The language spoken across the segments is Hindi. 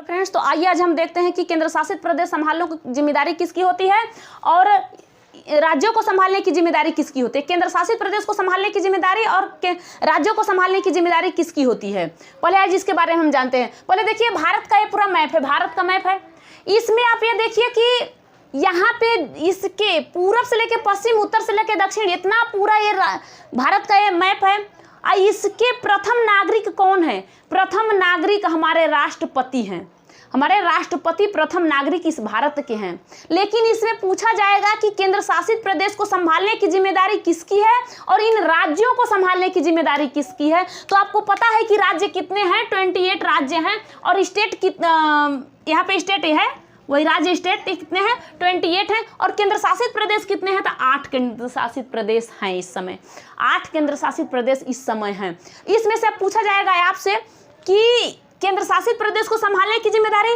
फ्रेंड्स, तो आइए आज हम देखते हैं कि केंद्र शासित प्रदेश संभालने की जिम्मेदारी किसकी होती है और राज्यों को संभालने की जिम्मेदारी किसकी होती है। केंद्र शासित प्रदेश को संभालने की जिम्मेदारी और राज्यों को संभालने की जिम्मेदारी किसकी होती है, पहले आज इसके बारे में हम जानते हैं। पहले देखिए, भारत का ये पूरा मैप है, भारत का मैप है। इसमें आप ये देखिए कि यहाँ पे इसके पूरब से लेके पश्चिम, उत्तर से लेके दक्षिण, इतना पूरा ये भारत का ये मैप है। इसके प्रथम नागरिक कौन है? प्रथम नागरिक हमारे राष्ट्रपति हैं। हमारे राष्ट्रपति प्रथम नागरिक इस भारत के हैं। लेकिन इसमें पूछा जाएगा कि केंद्र शासित प्रदेश को संभालने की जिम्मेदारी किसकी है और इन राज्यों को संभालने की जिम्मेदारी किसकी है। तो आपको पता है कि राज्य कितने हैं, 28 राज्य हैं और स्टेट यहाँ पे स्टेट है, वही राज्य स्टेट कितने हैं, 28 हैं। और केंद्र शासित प्रदेश कितने हैं, तो 8 केंद्र शासित प्रदेश हैं इस समय। 8 केंद्र शासित प्रदेश इस समय हैं। इसमें से पूछा जाएगा आपसे कि केंद्र शासित प्रदेश को संभालने की जिम्मेदारी,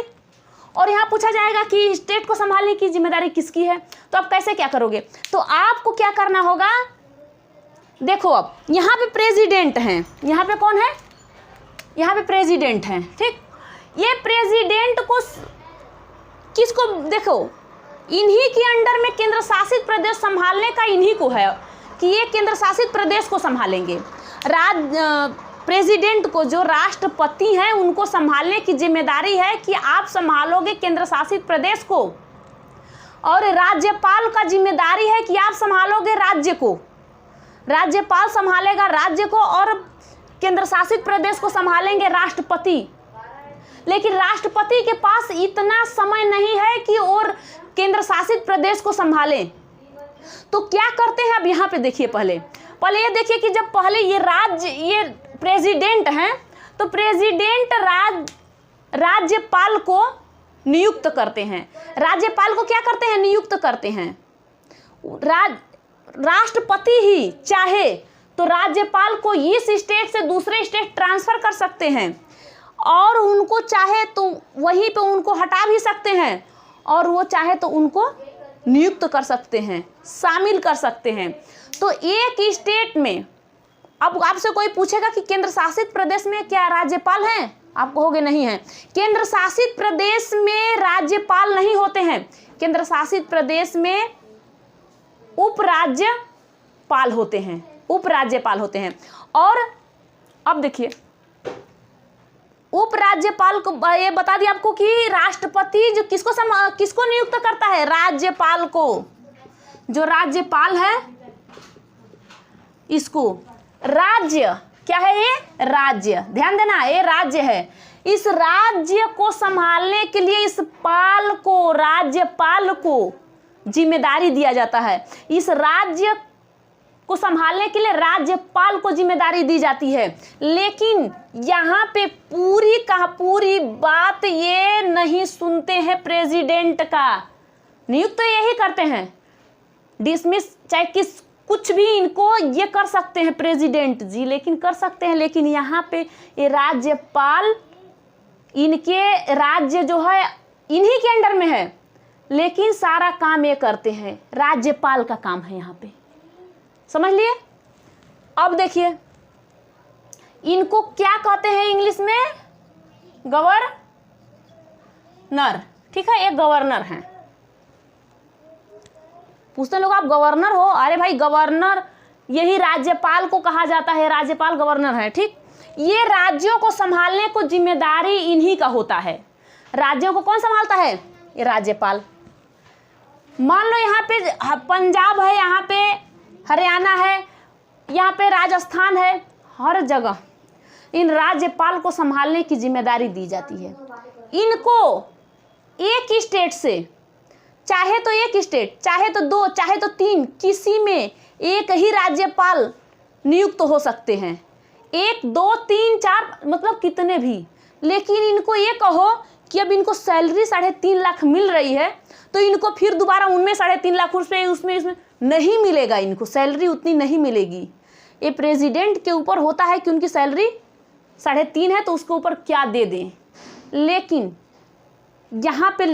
और यहाँ पूछा जाएगा कि स्टेट को संभालने की जिम्मेदारी किसकी है। तो आप कैसे क्या करोगे, तो आपको क्या करना होगा, देखो अब यहाँ पे प्रेसिडेंट हैं, यहाँ पे कौन है, यहाँ पे प्रेसिडेंट हैं, ठीक। ये प्रेसिडेंट को किसको, देखो इन्हीं के अंडर में केंद्र शासित प्रदेश संभालने का इन्हीं को है कि ये केंद्र शासित प्रदेश को संभालेंगे। प्रेसिडेंट को, जो राष्ट्रपति हैं, उनको संभालने की जिम्मेदारी है कि आप संभालोगे केंद्र शासित प्रदेश को, और राज्यपाल का जिम्मेदारी है कि आप संभालोगे राज्य को। राज्यपाल संभालेगा राज्य को और केंद्र शासित प्रदेश को संभालेंगे राष्ट्रपति। लेकिन राष्ट्रपति के पास इतना समय नहीं है कि और केंद्र शासित प्रदेश को संभालें। तो क्या करते हैं, अब यहाँ पे देखिए, पहले ये देखिए कि जब पहले ये प्रेसिडेंट हैं, तो प्रेसिडेंट राज्यपाल को नियुक्त करते हैं। राज्यपाल को क्या करते हैं, नियुक्त करते हैं। राष्ट्रपति ही चाहे तो राज्यपाल को इस स्टेट से दूसरे स्टेट ट्रांसफर कर सकते हैं, और उनको चाहे तो वहीं पे उनको हटा भी सकते हैं, और वो चाहे तो उनको नियुक्त कर सकते हैं, शामिल कर सकते हैं। तो एक स्टेट में, अब आपसे कोई पूछेगा कि केंद्र शासित प्रदेश में क्या राज्यपाल हैं, आप कहोगे नहीं है। केंद्र शासित प्रदेश में राज्यपाल नहीं होते हैं, केंद्र शासित प्रदेश में उपराज्यपाल होते हैं, उपराज्यपाल होते हैं। और अब देखिए, उपराज्यपाल को ये बता दिया आपको कि राष्ट्रपति जो किसको नियुक्त करता है, राज्यपाल को। जो राज्यपाल है इसको राज्य, क्या है ये, राज्य, ध्यान देना, ये राज्य है। इस राज्य को संभालने के लिए इस पाल को, राज्यपाल को जिम्मेदारी दिया जाता है। इस राज्य को संभालने के लिए राज्यपाल को जिम्मेदारी दी जाती है। लेकिन यहाँ पे पूरी बात ये नहीं सुनते हैं प्रेसिडेंट का। नियुक्त तो यही करते हैं, डिसमिस चाहे कुछ भी इनको ये कर सकते हैं प्रेसिडेंट जी, लेकिन कर सकते हैं। लेकिन यहाँ पे ये राज्यपाल, इनके राज्य जो है इन्हीं के अंडर में है, लेकिन सारा काम ये करते हैं, राज्यपाल का काम है यहाँ पे, समझ लिए। अब देखिए, इनको क्या कहते हैं इंग्लिश में, गवर्नर, ठीक है, एक गवर्नर हैं। पूछते लोग आप गवर्नर हो, अरे भाई गवर्नर यही राज्यपाल को कहा जाता है, राज्यपाल गवर्नर है, ठीक। ये राज्यों को संभालने को जिम्मेदारी इन्हीं का होता है। राज्यों को कौन संभालता है, ये राज्यपाल। मान लो यहाँ पे पंजाब है, यहाँ पे हरियाणा है, यहाँ पे राजस्थान है, हर जगह इन राज्यपाल को संभालने की जिम्मेदारी दी जाती है। इनको एक ही स्टेट से, चाहे तो एक स्टेट, चाहे तो 2, चाहे तो 3, किसी में एक ही राज्यपाल नियुक्त हो सकते हैं। 1, 2, 3, 4 मतलब कितने भी। लेकिन इनको ये कहो कि अब इनको सैलरी 3.5 लाख मिल रही है, तो इनको फिर दोबारा उनमें 3.5 लाख उसमें नहीं मिलेगा, इनको सैलरी उतनी नहीं मिलेगी। ये प्रेसिडेंट के ऊपर होता है कि उनकी सैलरी 3.5 है तो उसके ऊपर क्या दे दें। लेकिन यहाँ पे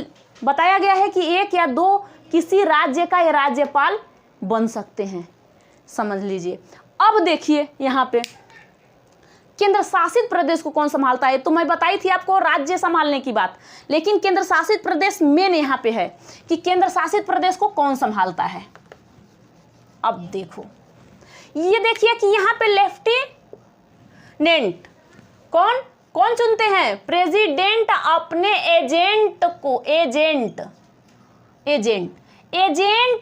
बताया गया है कि 1 या 2 किसी राज्य का ये राज्यपाल बन सकते हैं, समझ लीजिए। अब देखिए यहाँ पे केंद्र शासित प्रदेश को कौन संभालता है? तो मैं बताई थी आपको राज्य संभालने की बात, लेकिन केंद्र शासित प्रदेश मेन यहाँ पे है कि केंद्र शासित प्रदेश को कौन संभालता है। अब देखो, ये देखिए कि यहाँ पे लेफ्टिनेंट कौन कौन चुनते हैं? प्रेसिडेंट अपने एजेंट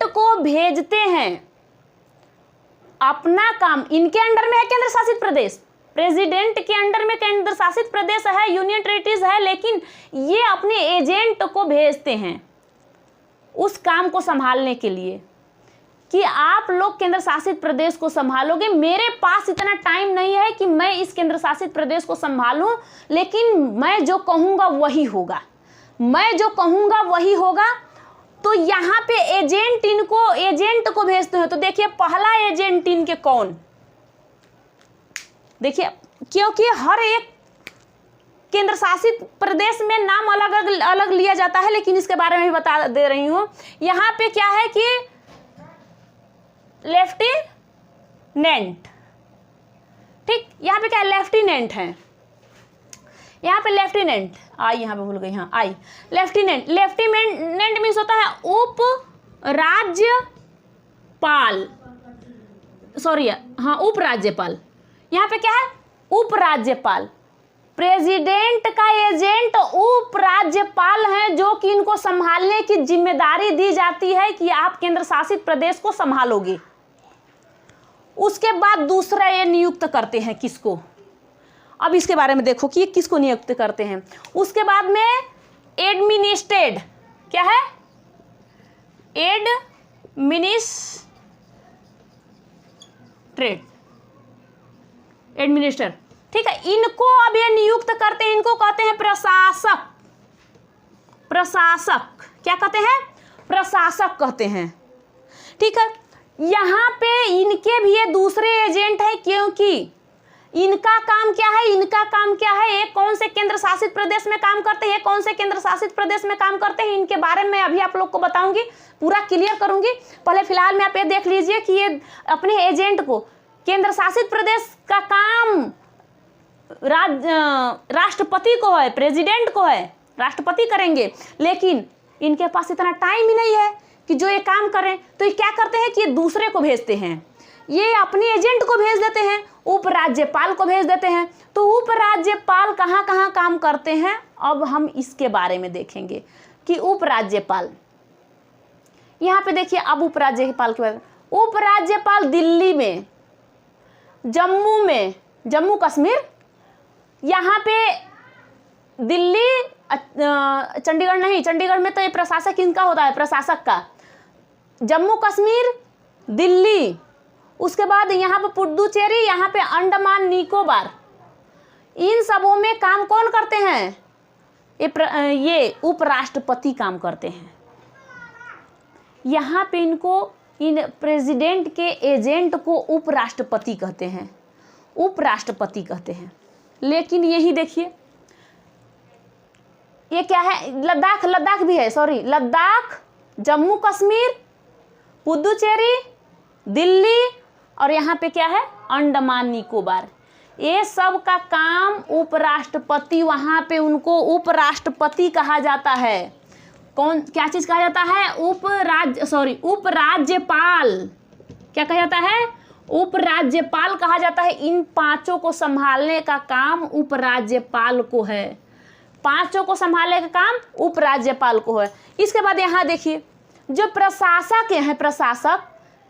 को भेजते हैं। अपना काम इनके अंडर में है केंद्र शासित प्रदेश, प्रेसिडेंट के अंडर में केंद्र शासित प्रदेश है, यूनियन टेरिटरीज है, लेकिन ये अपने एजेंट को भेजते हैं उस काम को संभालने के लिए कि आप लोग केंद्र शासित प्रदेश को संभालोगे। मेरे पास इतना टाइम नहीं है कि मैं इस केंद्र शासित प्रदेश को संभालूं, लेकिन मैं जो कहूँगा वही होगा, मैं जो कहूँगा वही होगा। तो यहाँ पे एजेंट को भेजते हैं। तो देखिए पहला एजेंट इनके कौन, देखिए क्योंकि हर एक केंद्र शासित प्रदेश में नाम अलग अलग लिया जाता है, लेकिन इसके बारे में भी बता दे रही हूँ। यहाँ पे क्या है कि लेफ्टिनेंट, ठीक, यहाँ पे क्या है? लेफ्टिनेंट है, यहाँ पे लेफ्टिनेंट, आई यहाँ पे भूल गई, हाँ आई, लेफ्टिनेंट मीन्स होता है उप राज्यपाल, सॉरी हाँ उप राज्यपाल। यहाँ पे क्या है? उप राज्यपाल। प्रेसिडेंट का एजेंट उप राज्यपाल हैं, जो कि इनको संभालने की जिम्मेदारी दी जाती है कि आप केंद्र शासित प्रदेश को संभालोगे। उसके बाद दूसरा ये नियुक्त करते हैं किसको? अब इसके बारे में देखो कि ये किसको नियुक्त करते हैं। उसके बाद में एडमिनिस्ट्रेड, क्या है? एडमिनिस्टर, ठीक है। इनको अब ये नियुक्त करते हैं, इनको कहते हैं प्रशासक। क्या कहते हैं? प्रशासक कहते हैं, ठीक है। यहाँ पे इनके भी ये दूसरे एजेंट है, क्योंकि इनका काम क्या है? एक कौन से केंद्र शासित प्रदेश में काम करते हैं, कौन से केंद्र शासित प्रदेश में काम करते हैं, इनके बारे में अभी आप लोग को बताऊंगी, पूरा क्लियर करूंगी। पहले फिलहाल में आप ये देख लीजिए कि ये अपने एजेंट को, केंद्र शासित प्रदेश का काम राष्ट्रपति को है, प्रेसिडेंट को है, राष्ट्रपति करेंगे, लेकिन इनके पास इतना टाइम ही नहीं है कि जो ये काम करें। तो ये क्या करते हैं कि ये दूसरे को भेजते हैं, ये अपने एजेंट को भेज देते हैं, उपराज्यपाल को भेज देते हैं। तो उपराज्यपाल कहाँ कहाँ काम करते हैं, अब हम इसके बारे में देखेंगे कि उपराज्यपाल, यहाँ पे देखिए अब उपराज्यपाल के बारे में, उपराज्यपाल दिल्ली में, जम्मू कश्मीर, यहाँ पे दिल्ली, चंडीगढ़ नहीं, चंडीगढ़ में तो ये प्रशासक इनका होता है, प्रशासक का, जम्मू कश्मीर, दिल्ली, उसके बाद यहाँ पे पुडुचेरी, यहाँ पे अंडमान निकोबार, इन सबों में काम कौन करते हैं? ये उपराष्ट्रपति काम करते हैं। यहाँ पे इनको, इन प्रेसिडेंट के एजेंट को उपराष्ट्रपति कहते हैं, लेकिन यही देखिए ये क्या है? लद्दाख भी है, सॉरी, लद्दाख, जम्मू कश्मीर, पुडुचेरी, दिल्ली, और यहाँ पे क्या है? अंडमान निकोबार। ये सब का काम उपराष्ट्रपति, वहाँ पे उनको उपराष्ट्रपति कहा जाता है। क्या चीज कहा जाता है? उपराज्यपाल। क्या कहा जाता है? उपराज्यपाल कहा जाता है। इन पांचों को संभालने का काम उपराज्यपाल को है, पांचों को संभालने का काम उपराज्यपाल को है। इसके बाद यहाँ देखिए जो प्रशासक हैं, प्रशासक,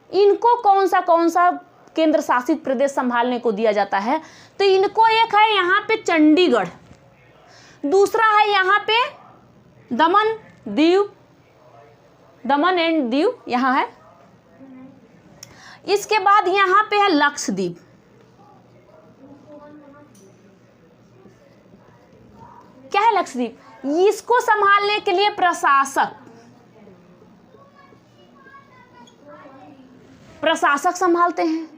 इनको कौन सा केंद्र शासित प्रदेश संभालने को दिया जाता है? तो इनको एक है यहाँ पे चंडीगढ़, दूसरा है यहाँ पे दमन एंड दीव यहाँ है, इसके बाद यहाँ पे है लक्षद्वीप, क्या है? लक्षद्वीप। इसको संभालने के लिए प्रशासक संभालते हैं,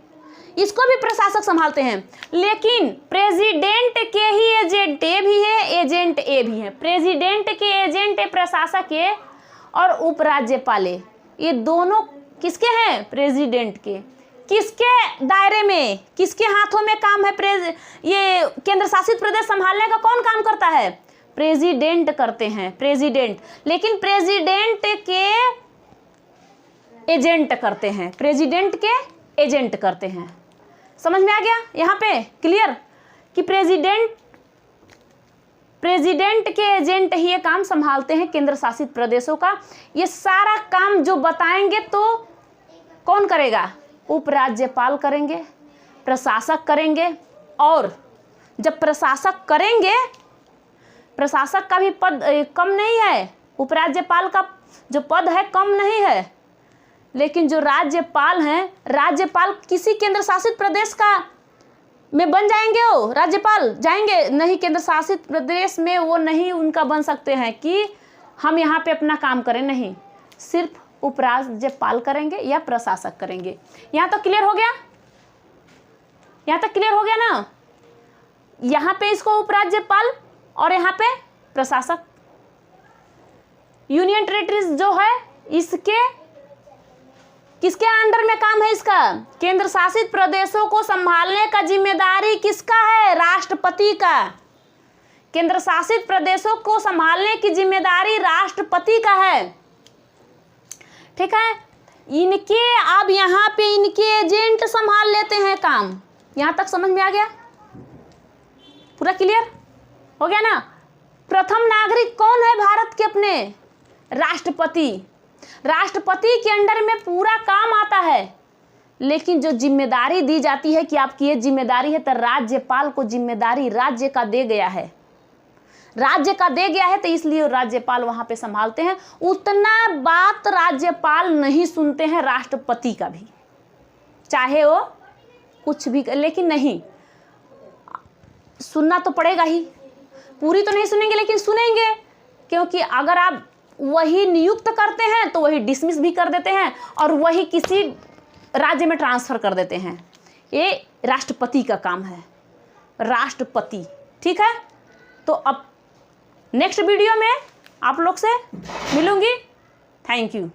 इसको भी प्रशासक संभालते हैं, लेकिन प्रेसिडेंट के ही एजेंट ए भी है, प्रेसिडेंट के एजेंट ए प्रशासक ए, और उपराज्यपाल, ये दोनों किसके हैं? प्रेसिडेंट के। किसके दायरे में, किसके हाथों में काम है ये केंद्र शासित प्रदेश संभालने का कौन काम करता है? प्रेसिडेंट करते हैं, प्रेसिडेंट। लेकिन प्रेसिडेंट के एजेंट करते हैं, प्रेसिडेंट के एजेंट करते हैं। समझ में आ गया यहाँ पे क्लियर कि प्रेसिडेंट के एजेंट ही ये काम संभालते हैं केंद्र शासित प्रदेशों का। ये सारा काम जो बताएंगे तो कौन करेगा? उपराज्यपाल करेंगे, प्रशासक करेंगे। और जब प्रशासक करेंगे, प्रशासक का भी पद कम नहीं है, उपराज्यपाल का जो पद है कम नहीं है। लेकिन जो राज्यपाल हैं, राज्यपाल किसी केंद्र शासित प्रदेश का में बन जाएंगे, वो राज्यपाल जाएंगे नहीं, केंद्र शासित प्रदेश में वो नहीं उनका बन सकते हैं कि हम यहाँ पे अपना काम करें, नहीं, सिर्फ उपराज्यपाल करेंगे या प्रशासक करेंगे। यहाँ तक क्लियर हो गया? यहाँ तक क्लियर हो गया ना? यहाँ पे इसको उपराज्यपाल और यहाँ पे प्रशासक। यूनियन टेरिटरीज जो है इसके किसके अंडर में काम है इसका? केंद्र शासित प्रदेशों को संभालने का जिम्मेदारी किसका है? राष्ट्रपति का। केंद्र शासित प्रदेशों को संभालने की जिम्मेदारी राष्ट्रपति का है। ठीक है, इनके अब यहाँ पे इनके एजेंट संभाल लेते हैं काम। यहाँ तक समझ में आ गया? पूरा क्लियर हो गया ना? प्रथम नागरिक कौन है भारत के अपने? राष्ट्रपति। राष्ट्रपति के अंडर में पूरा काम आता है। लेकिन जो जिम्मेदारी दी जाती है कि आपकी ये जिम्मेदारी है, तो राज्यपाल को जिम्मेदारी राज्य का दे गया है, राज्य का दे गया है, तो इसलिए राज्यपाल वहां पे संभालते हैं। उतना बात राज्यपाल नहीं सुनते हैं राष्ट्रपति का भी, चाहे वो कुछ भी, लेकिन नहीं, सुनना तो पड़ेगा ही। पूरी तो नहीं सुनेंगे लेकिन सुनेंगे, क्योंकि अगर आप वही नियुक्त करते हैं तो वही डिसमिस भी कर देते हैं और वही किसी राज्य में ट्रांसफर कर देते हैं। ये राष्ट्रपति का काम है, राष्ट्रपति। ठीक है, तो अब नेक्स्ट वीडियो में आप लोग से मिलूंगी। Thank you.